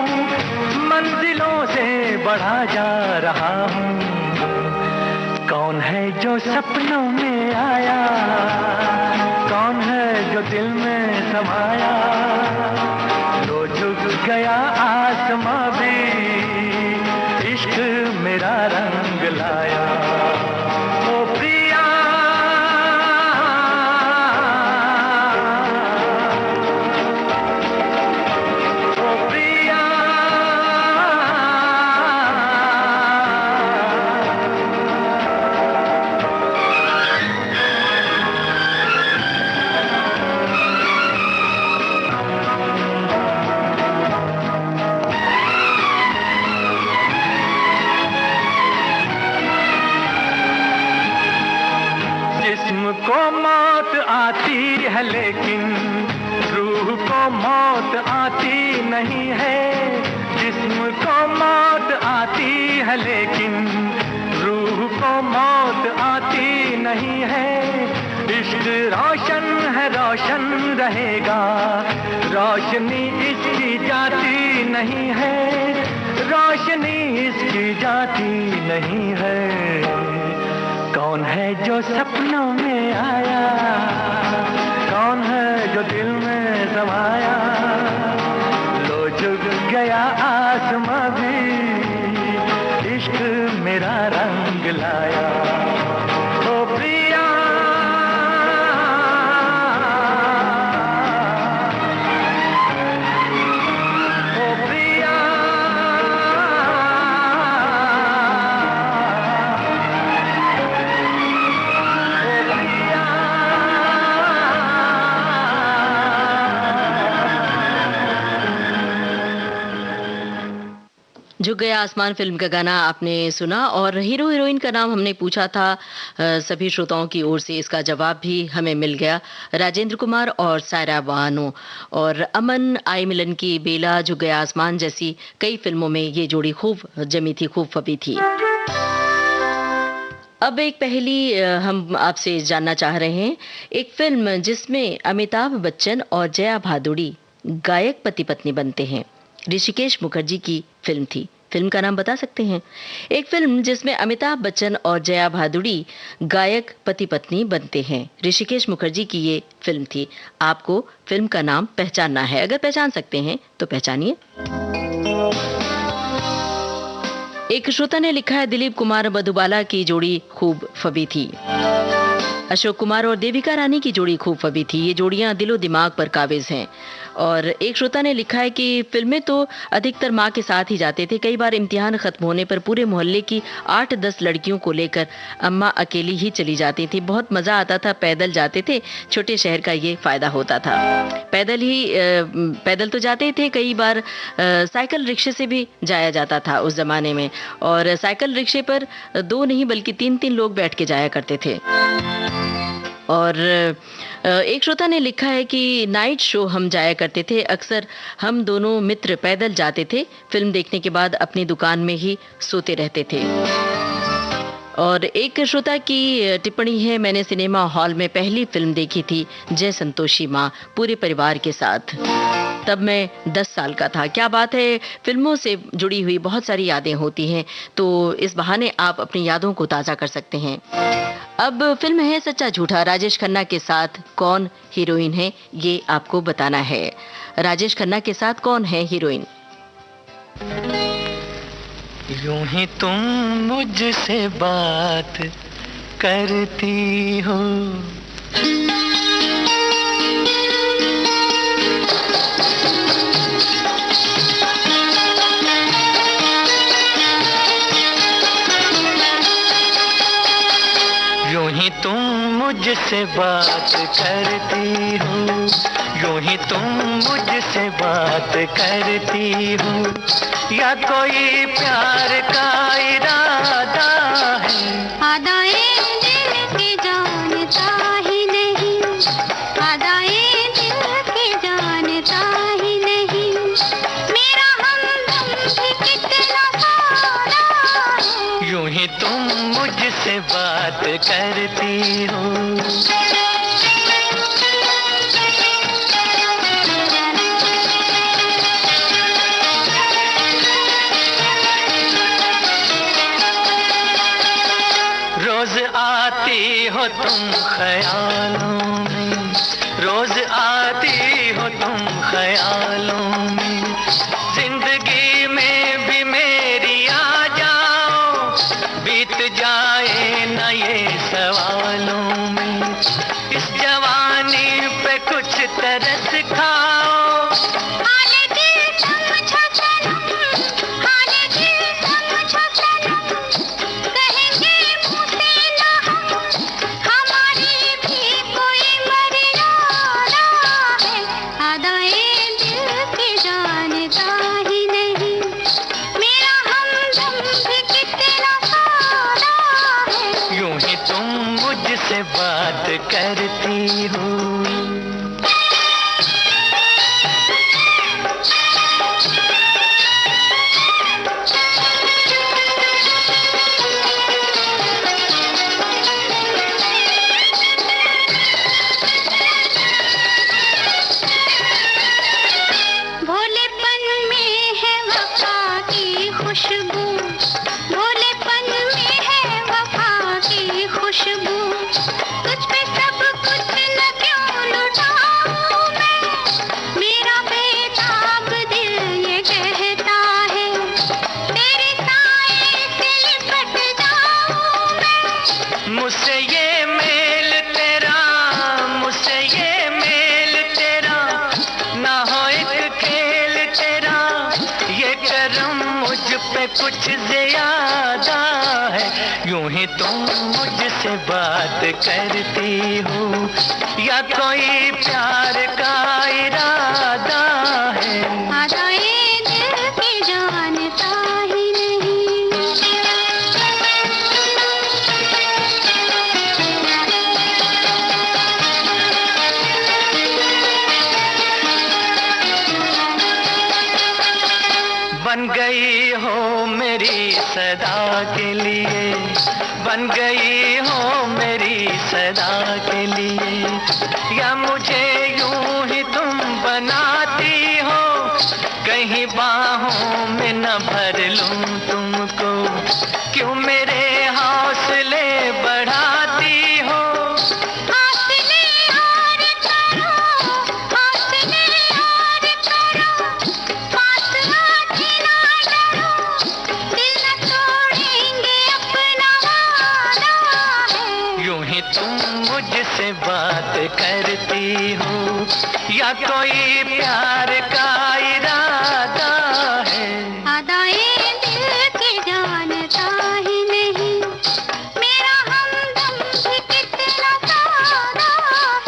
Speaker 2: मंजिलों से बढ़ा जा रहा हूँ। कौन है जो सपनों में आया, कौन है जो दिल में समाया, तो झुक गया आसमां भी इश्क मेरा रंग लाया। ओ प्रिया ओ प्रिया नहीं है, जिस्म को मौत आती है लेकिन रूह को मौत आती नहीं है। इश्क रोशन है, रोशन रहेगा, रोशनी इसकी जाती नहीं है, रोशनी इसकी जाती नहीं है। कौन है जो सपनों में आया, कौन है जो दिल में समाया, लो झुक गया आसमां भी, इश्क मेरा रंग लाया। ओ प्रिया
Speaker 1: झुक गया आसमान फिल्म का गाना आपने सुना और हीरो हीरोइन का नाम हमने पूछा था सभी श्रोताओं की ओर से इसका जवाब भी हमें मिल गया। राजेंद्र कुमार और सायरा बानो और अमन आई मिलन की बेला झुक गया आसमान जैसी कई फिल्मों में ये जोड़ी खूब जमी थी, खूब फबी थी। अब एक पहेली हम आपसे जानना चाह रहे हैं। एक फिल्म जिसमें अमिताभ बच्चन और जया भादुड़ी गायक पति पत्नी बनते हैं, ऋषिकेश मुखर्जी की फिल्म थी। फिल्म का नाम बता सकते हैं? एक फिल्म जिसमें अमिताभ बच्चन और जया भादुड़ी गायक पति पत्नी बनते हैं, ऋषिकेश मुखर्जी की ये फिल्म थी। आपको फिल्म का नाम पहचानना है। अगर पहचान सकते हैं तो पहचानिए। एक श्रोता ने लिखा है दिलीप कुमार मधुबाला की जोड़ी खूब फबी थी। अशोक कुमार और देविका रानी की जोड़ी खूब फबी थी। ये जोड़ियां दिलो दिमाग पर काबिज हैं। और एक श्रोता ने लिखा है कि फिल्में तो अधिकतर माँ के साथ ही जाते थे। कई बार इम्तिहान खत्म होने पर पूरे मोहल्ले की 8-10 लड़कियों को लेकर अम्मा अकेली ही चली जाती थी। बहुत मजा आता था, पैदल जाते थे। छोटे शहर का ये फायदा होता था। पैदल तो जाते थे, कई बार साइकिल रिक्शे से भी जाया जाता था उस जमाने में। और साइकिल रिक्शे पर 2 नहीं बल्कि 3-3 लोग बैठ के जाया करते थे। और एक श्रोता ने लिखा है कि नाइट शो हम जाया करते थे। अक्सर हम दोनों मित्र पैदल जाते थे। फिल्म देखने के बाद अपनी दुकान में ही सोते रहते थे। और एक श्रोता की टिप्पणी है, मैंने सिनेमा हॉल में पहली फिल्म देखी थी जय संतोषी माँ पूरे परिवार के साथ। तब मैं 10 साल का था। क्या बात है, फिल्मों से जुड़ी हुई बहुत सारी यादें होती हैं, तो इस बहाने आप अपनी यादों को ताज़ा कर सकते हैं। अब फिल्म है सच्चा झूठा। राजेश खन्ना के साथ कौन हीरोइन है ये आपको बताना है। राजेश खन्ना के साथ कौन है हीरोइन?
Speaker 2: यूं ही तुम मुझसे बात करती हो, यूं ही तुम मुझसे बात करती हो, यूं ही तुम मुझसे बात करती हो, या कोई प्यार का इरादा है?
Speaker 3: आदाए दिल की जानता ही नहीं, आदाए दिल की जानता ही नहीं, मेरा हमदम भी कितना सारा है।
Speaker 2: यूं ही तुम मुझसे बात करती हो। रोज आती हो तुम ख्यालों में, रोज आती हो तुम ख्यालों में, जिंदगी में भी मेरी आ जाओ, बीत जाए न ये सवालों में, इस जवानी पे कुछ तरस खाओ। मुझसे बात करती हो। पे कुछ ज्यादा है, यूं ही तुम मुझसे बात करती हो या कोई प्यार का इरादा है।
Speaker 3: अदाए दिल की जानता ही नहीं।
Speaker 2: बन गई हो मेरी सदा के लिए, बन गई हो मेरी सदा के लिए, या मुझे यूं ही तुम बनाती हो, कहीं बाहों में न भर लूं तुमको, क्यों मेरे हौसले बढ़ाती हो।
Speaker 3: हौसले और करो, हौसले और करो, पास आके ना डरो, दिल न तोड़ेंगे अपना वादा है।
Speaker 2: यूं ही तुम मुझसे बात करती हो या कोई प्यार का इरादा है।
Speaker 3: अदाए दिल की जानता ही नहीं, मेरा हमदम भी कितना सादा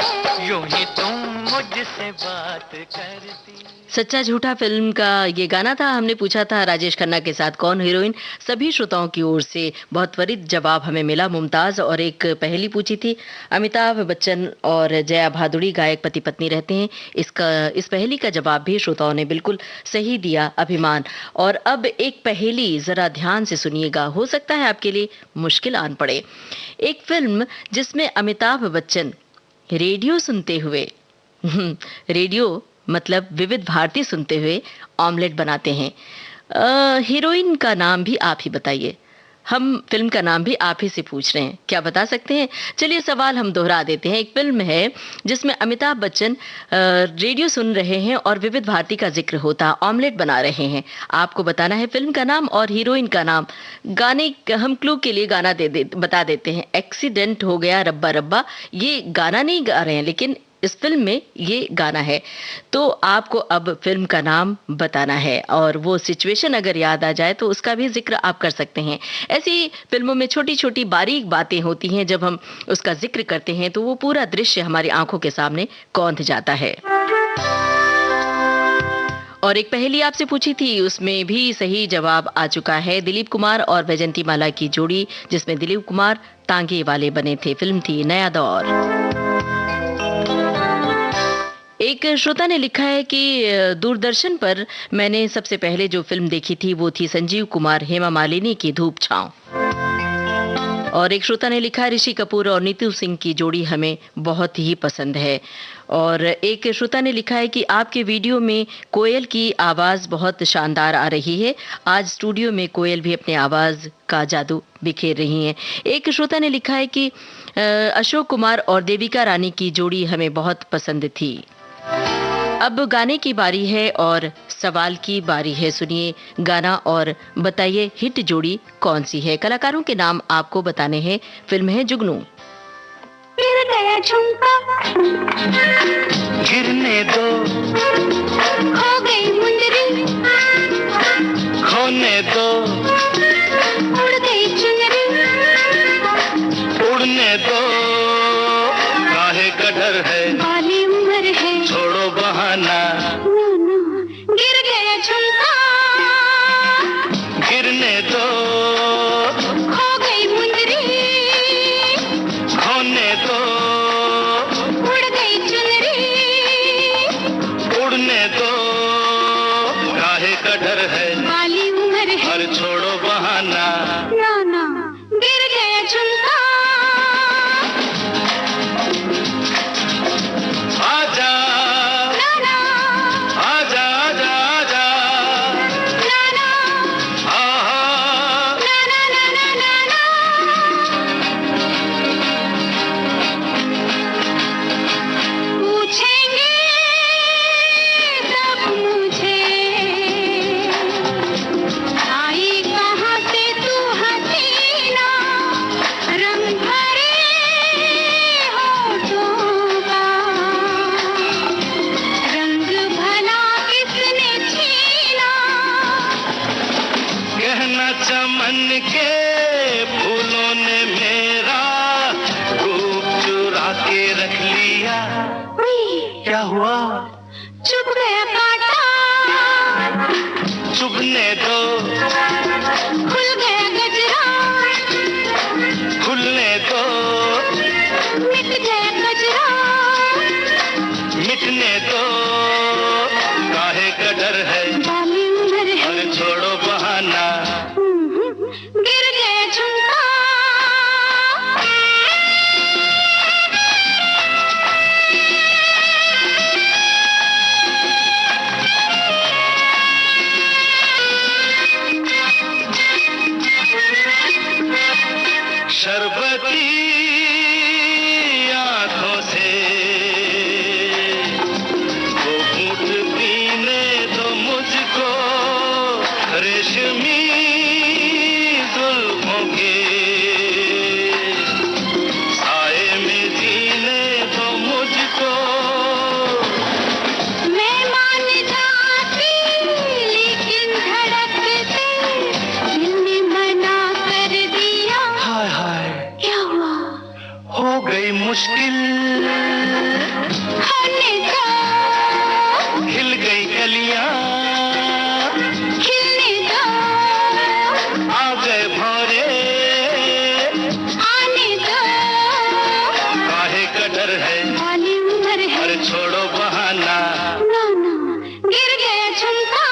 Speaker 3: है।
Speaker 2: यूं ही तुम मुझसे बात करती।
Speaker 1: सच्चा झूठा फिल्म का ये गाना था। हमने पूछा था राजेश खन्ना के साथ कौन हीरोइन। सभी श्रोताओं की ओर से बहुत त्वरित जवाब हमें मिला। मुमताज और एक पहेली पूछी थी। अमिताभ बच्चन और जया भादुड़ी गायक पति पत्नी रहते हैं। इस पहेली का जवाब भी श्रोताओं ने बिल्कुल सही दिया, अभिमान। और अब एक पहेली जरा ध्यान से सुनिएगा, हो सकता है आपके लिए मुश्किल आन पड़े। एक फिल्म जिसमें अमिताभ बच्चन रेडियो सुनते हुए रेडियो मतलब विविध भारती सुनते हुए ऑमलेट बनाते हैं। हीरोइन का नाम भी आप ही बताइए। हम फिल्म का नाम भी आप ही से पूछ रहे हैं, क्या बता सकते हैं? चलिए सवाल हम दोहरा देते हैं। एक फिल्म है जिसमें अमिताभ बच्चन रेडियो सुन रहे हैं और विविध भारती का जिक्र होता, ऑमलेट बना रहे हैं। आपको बताना है फिल्म का नाम और हीरोइन का नाम। गाने हम क्लू के लिए गाना बता देते हैं। एक्सीडेंट हो गया रब्बा रब्बा, ये गाना नहीं गा रहे हैं, लेकिन इस फिल्म में ये गाना है। तो आपको अब फिल्म का नाम बताना है और वो सिचुएशन अगर याद आ जाए तो उसका भी जिक्र आप कर सकते हैं। ऐसी फिल्मों में छोटी छोटी बारीक बातें होती हैं, जब हम उसका जिक्र करते हैं तो वो पूरा दृश्य हमारी आंखों के सामने कौंध जाता है। और एक पहेली आपसे पूछी थी, उसमें भी सही जवाब आ चुका है। दिलीप कुमार और वैजंती माला की जोड़ी, जिसमें दिलीप कुमार तांगे वाले बने थे। फिल्म थी नया दौर। एक श्रोता ने लिखा है कि दूरदर्शन पर मैंने सबसे पहले जो फिल्म देखी थी वो थी संजीव कुमार हेमा मालिनी की धूप छांव। और एक श्रोता ने लिखा, ऋषि कपूर और नीतू सिंह की जोड़ी हमें बहुत ही पसंद है। और एक श्रोता ने लिखा है कि आपके वीडियो में कोयल की आवाज़ बहुत शानदार आ रही है। आज स्टूडियो में कोयल भी अपने आवाज़ का जादू बिखेर रही हैं। एक श्रोता ने लिखा है कि अशोक कुमार और देविका रानी की जोड़ी हमें बहुत पसंद थी। अब गाने की बारी है और सवाल की बारी है। सुनिए गाना और बताइए हिट जोड़ी कौन सी है। कलाकारों के नाम आपको बताने हैं। फिल्म है जुगनू।
Speaker 3: गिर गया झुमका,
Speaker 2: गिरने दो,
Speaker 3: खो गई मुंदरी,
Speaker 2: खोने दो,
Speaker 3: उड़ गई चुनरी,
Speaker 2: उड़ने दो, काहे का डर है,
Speaker 3: बाली उम्र है,
Speaker 2: छोड़ो बहाना।
Speaker 3: गिर गया झुमका,
Speaker 2: गिरने दो,
Speaker 3: खो गई मुंदरी,
Speaker 2: खोने दो,
Speaker 3: उड़ गई चुनरी,
Speaker 2: उड़ने दो, काहे का डर है,
Speaker 3: बाली उम्र है,
Speaker 2: और छोड़ो बहाना।
Speaker 3: ना गिर गया झुमका।
Speaker 2: आजा आजा आजा आजा, आहा,
Speaker 3: पूछेंगे सब मुझे, आई कहाँ से तू हंसी
Speaker 2: चमन के फूलों ने मेरा रूप चुरा के रख लिया। क्या हुआ?
Speaker 3: चुभ गया कांटा,
Speaker 2: चुभने दो,
Speaker 3: खुल गया गजरा,
Speaker 2: खुलने दो,
Speaker 3: मिट गया गजरा,
Speaker 2: मिटने दो, काहे का डर है,
Speaker 3: बाली उम्र है,
Speaker 2: और छोड़ो बहाना,
Speaker 3: गिर गया झुमका।
Speaker 2: शरबती आंखों से वो घूंट पीने दो मुझको, रेशमी जुल्फों के साए में जीने दो मुझको।
Speaker 3: मैं मान जाती लेकिन धड़कते दिल ने मना कर दिया।
Speaker 2: हाय हाय,
Speaker 3: क्या हुआ?
Speaker 2: हो गई मुश्किल,
Speaker 3: होने दो,
Speaker 2: हिल गई कलियां,
Speaker 3: खिलने दो,
Speaker 2: आ गए भौरे,
Speaker 3: आने दो,
Speaker 2: काहे का डर है,
Speaker 3: बाली उम्र है,
Speaker 2: अरे छोड़ो बहाना,
Speaker 3: ना ना, गिर गया झुमका।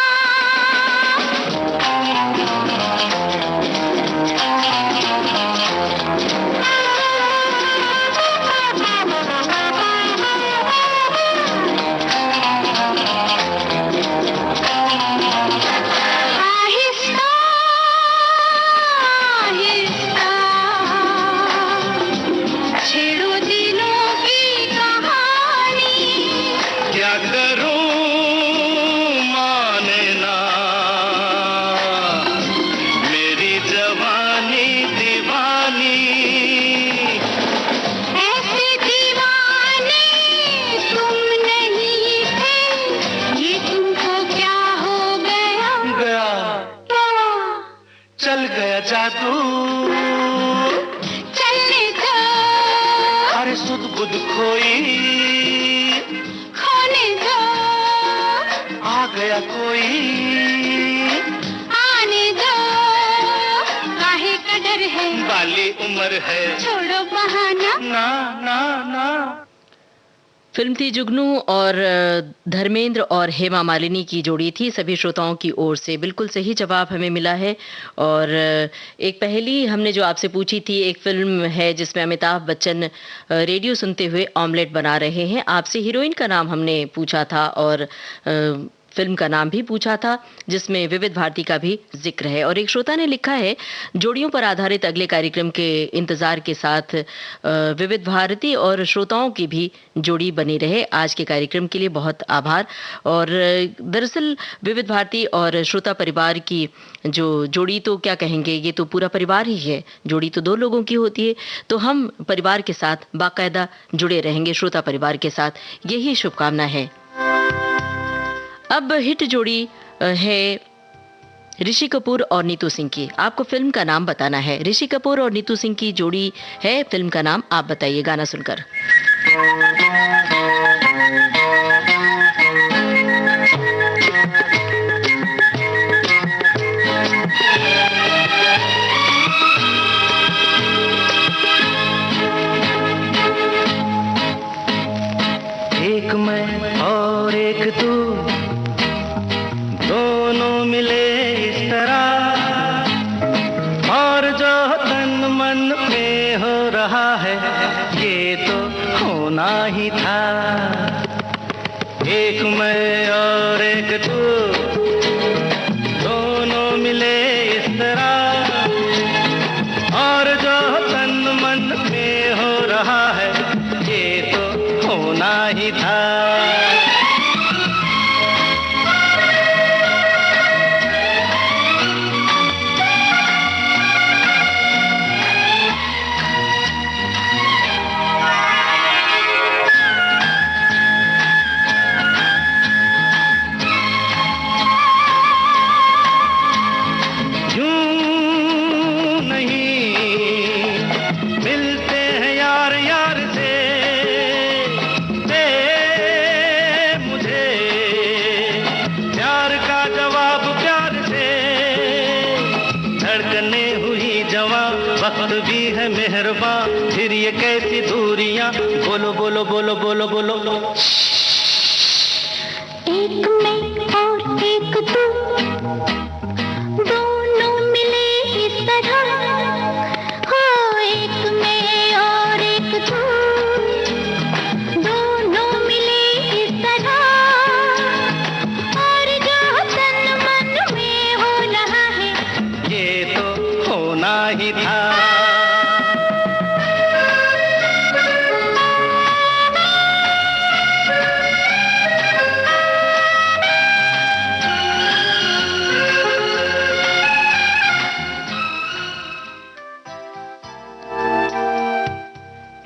Speaker 3: आहिस्ता आहिस्ता छेड़ो दिलों की कहानी।
Speaker 2: क्या करूं माने ना, मेरी जवानी दीवानी,
Speaker 3: ऐसे दीवाने तुम नहीं थे, ये तुमको क्या हो गया?
Speaker 2: गया
Speaker 3: क्या?
Speaker 2: चल गया जादू,
Speaker 3: चलने दो,
Speaker 2: अरे सुध बुध खोई,
Speaker 3: खोने दो,
Speaker 2: आ गया कोई,
Speaker 3: आने दो, काहे का डर है,
Speaker 2: बाली उम्र है,
Speaker 3: छोड़ो बहाना।
Speaker 2: ना ना ना।
Speaker 1: फिल्म थी जुगनू और धर्मेंद्र और हेमा मालिनी की जोड़ी थी। सभी श्रोताओं की ओर से बिल्कुल सही जवाब हमें मिला है। और एक पहेली हमने जो आपसे पूछी थी, एक फिल्म है जिसमें अमिताभ बच्चन रेडियो सुनते हुए ऑमलेट बना रहे हैं। आपसे हीरोइन का नाम हमने पूछा था और फिल्म का नाम भी पूछा था, जिसमें विविध भारती का भी जिक्र है। और एक श्रोता ने लिखा है, जोड़ियों पर आधारित अगले कार्यक्रम के इंतजार के साथ विविध भारती और श्रोताओं की भी जोड़ी बनी रहे। आज के कार्यक्रम के लिए बहुत आभार। और दरअसल विविध भारती और श्रोता परिवार की जो जोड़ी, तो क्या कहेंगे, ये तो पूरा परिवार ही है। जोड़ी तो दो लोगों की होती है, तो हम परिवार के साथ बाकायदा जुड़े रहेंगे, श्रोता परिवार के साथ, यही शुभकामना है। अब हिट जोड़ी है ऋषि कपूर और नीतू सिंह की। आपको फिल्म का नाम बताना है। ऋषि कपूर और नीतू सिंह की जोड़ी है, फिल्म का नाम आप बताइए गाना सुनकर।
Speaker 2: एक मैं और एक तू, दोनों मिले इस तरह, और जो तन मन में हो रहा है ये तो होना ही था। एक मैं और एक तू, दोनों मिले इस तरह, और जो तन मन में हो रहा है ये तो होना ही था। वक्त भी है मेहरबान, फिर ये कैसी दूरियां, बोलो बोलो बोलो बोलो बोलो।
Speaker 3: एक मैं और एक तू, दोनों मिले इस तरह, हो एक मैं और एक तू, दोनों मिले इस तरह, और जो तन मन में हो रहा है
Speaker 2: ये तो होना ही था।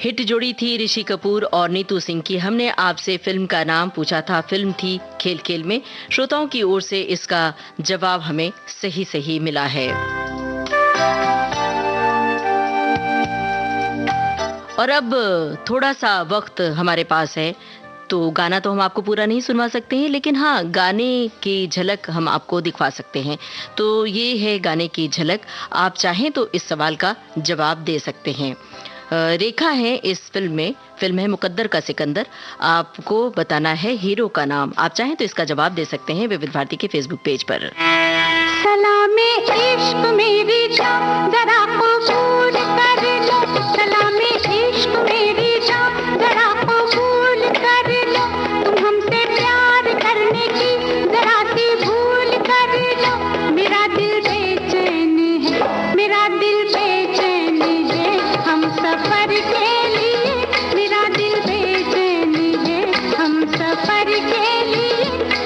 Speaker 1: हिट जोड़ी थी ऋषि कपूर और नीतू सिंह की। हमने आपसे फिल्म का नाम पूछा था, फिल्म थी खेल खेल में। श्रोताओं की ओर से इसका जवाब हमें सही सही मिला है। और अब थोड़ा सा वक्त हमारे पास है, तो गाना तो हम आपको पूरा नहीं सुनवा सकते हैं, लेकिन हाँ, गाने की झलक हम आपको दिखवा सकते हैं। तो ये है गाने की झलक। आप चाहें तो इस सवाल का जवाब दे सकते हैं। रेखा है इस फिल्म है मुकद्दर का सिकंदर। आपको बताना है हीरो का नाम। आप चाहें तो इसका जवाब दे सकते हैं विविध भारती के फेसबुक पेज पर।
Speaker 3: सलामे इश्क मेरी जान जरा कबूल कर लो, सलामे इश्क मेरी जान जरा कबूल कर लो, तुम हमसे प्यार करने की जरा सी भूल कर लो, मेरा दिल बेचैन है, मेरा दिल बेचैन है, हम सफर के लिए, मेरा दिल बेचैन है, हम सफर के लिए,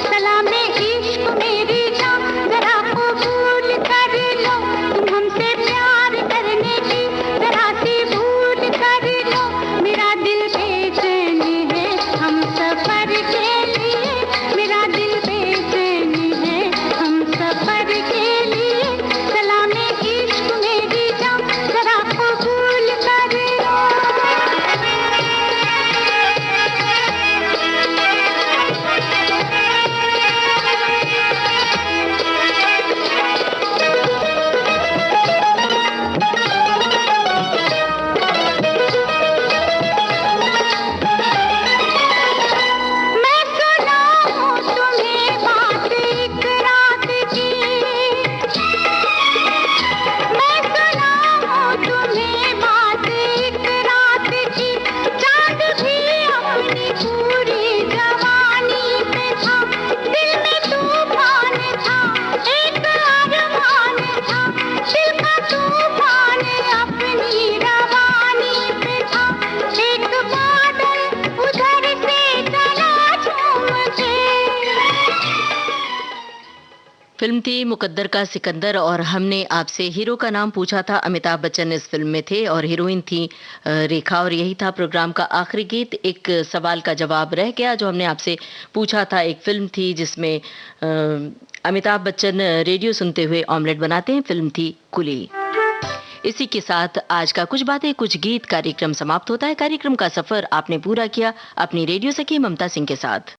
Speaker 3: सलामे इश्क मेरी जान जरा कबूल कर लो, तुम हमसे प्यार करने की जरा सी भूल कर लो, मेरा दिल बेचैन है, हम सफर के लिए, मेरा दिल बेचैन है, हम सफर के लिए, सलामे इश्क मेरी जान जरा कबूल कर लो। मैं सुनाऊं तुम्हें बात एक रात की, मैं सुनाऊं तुम्हें बात एक रात की, चांद भी अपनी पूरी जवानी पे था, दिल में तूफान था, एक अरमान था, दिल का तूफान अपनी रवानी पे था, एक बादल उधर से चला झूम के।
Speaker 1: फिल्म थी मुकद्दर का सिकंदर और हमने आपसे हीरो का नाम पूछा था। अमिताभ बच्चन इस फिल्म में थे और हीरोइन थी रेखा। और यही था प्रोग्राम का आखिरी गीत। एक सवाल का जवाब रह गया जो हमने आपसे पूछा था। एक फिल्म थी जिसमें अमिताभ बच्चन रेडियो सुनते हुए ऑमलेट बनाते हैं। फिल्म थी कुली। इसी के साथ आज का कुछ बातें कुछ गीत कार्यक्रम समाप्त होता है। कार्यक्रम का सफर आपने पूरा किया अपनी रेडियो सखी ममता सिंह के साथ।